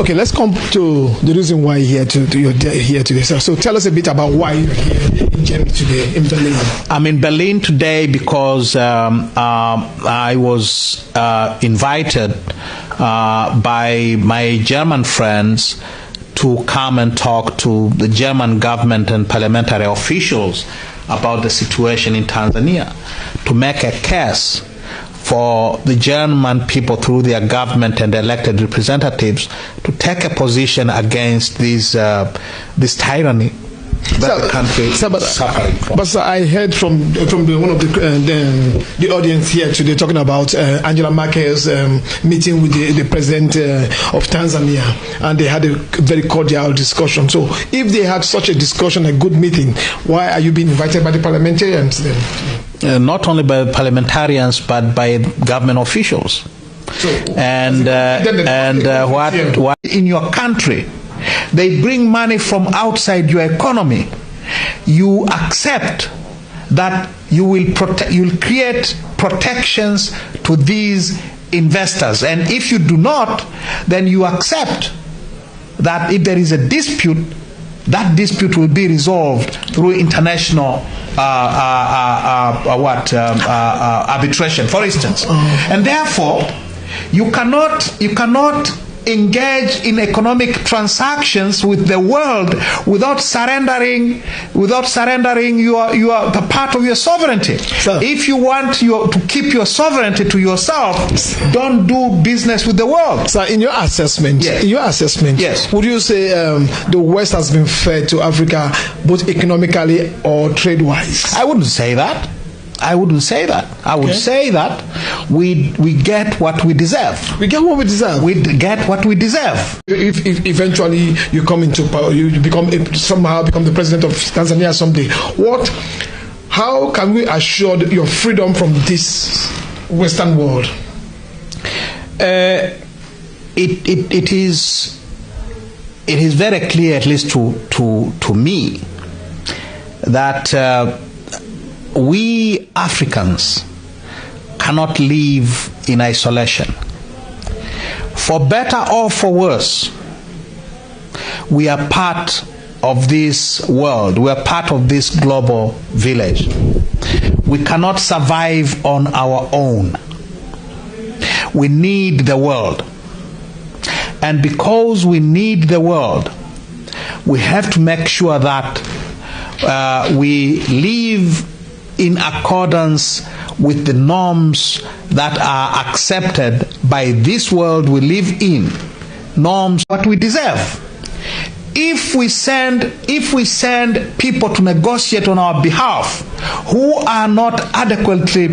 Okay, let's come to the reason why you're here today. So tell us a bit about why you're here in Germany today, in Berlin. I'm in Berlin today because I was invited by my German friends to come and talk to the German government and parliamentary officials about the situation in Tanzania, to make a case for the German people through their government and elected representatives to take a position against this tyranny that the country is suffering from. But sir, I heard from one of the audience here today talking about Angela Merkel's meeting with the president of Tanzania, and they had a very cordial discussion. So if they had such a discussion, a good meeting, why are you being invited by the parliamentarians then? Not only by parliamentarians, but by government officials. So, what in your country, they bring money from outside your economy. You accept that you will create protections to these investors, and if you do not, then you accept that if there is a dispute, that dispute will be resolved through international arbitration, for instance. And therefore, you cannot engage in economic transactions with the world without surrendering the part of your sovereignty. Sir, if you want to keep your sovereignty to yourself, don't do business with the world. So in your assessment, yes, would you say the West has been fair to Africa, both economically or trade-wise? I wouldn't say that. I would say that we get what we deserve. We get what we deserve. We get what we deserve. If eventually you come into power, you somehow become the president of Tanzania someday, how can we assure your freedom from this Western world? It is very clear, at least to me, that we Africans cannot live in isolation. For better or for worse, we are part of this world. We are part of this global village. We cannot survive on our own. We need the world. And because we need the world, we have to make sure that we live in accordance with the norms that are accepted by this world we live in, norms what we deserve. If we send people to negotiate on our behalf who are not adequately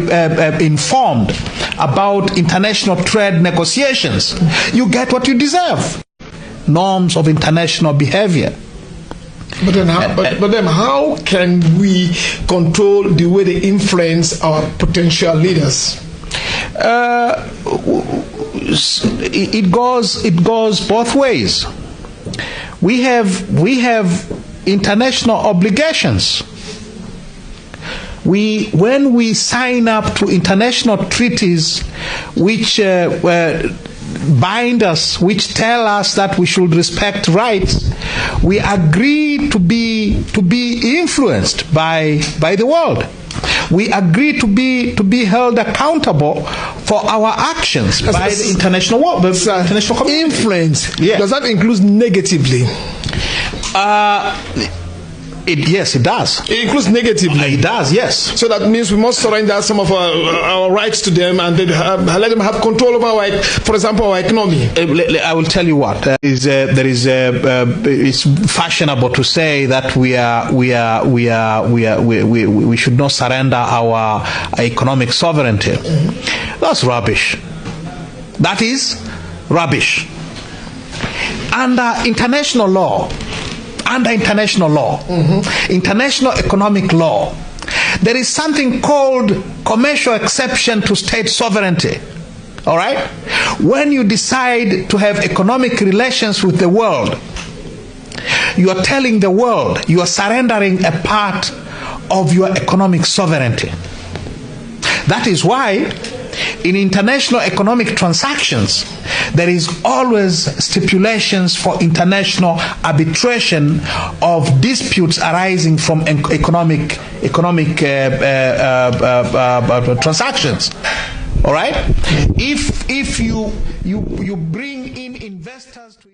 informed about international trade negotiations, you get what you deserve. Norms of international behavior. But then how can we control the way they influence our potential leaders? It goes both ways. We have international obligations. When we sign up to international treaties which bind us, which tell us that we should respect rights, we agree to be influenced by the world. We agree to be held accountable for our actions by the international world, the international community. Influence. Yes. Does that include negatively? Yes, it does. It includes negatively. It does, yes. So that means we must surrender some of our rights to them and let them have control over for example, our economy. I will tell you what. It's fashionable to say that we should not surrender our economic sovereignty. Mm-hmm. That's rubbish. That is rubbish. Under international law, mm-hmm. international economic law, there is something called commercial exception to state sovereignty. All right? When you decide to have economic relations with the world, you are telling the world you are surrendering a part of your economic sovereignty. That is why In international economic transactions, there is always stipulations for international arbitration of disputes arising from economic transactions. All right? If you bring in investors to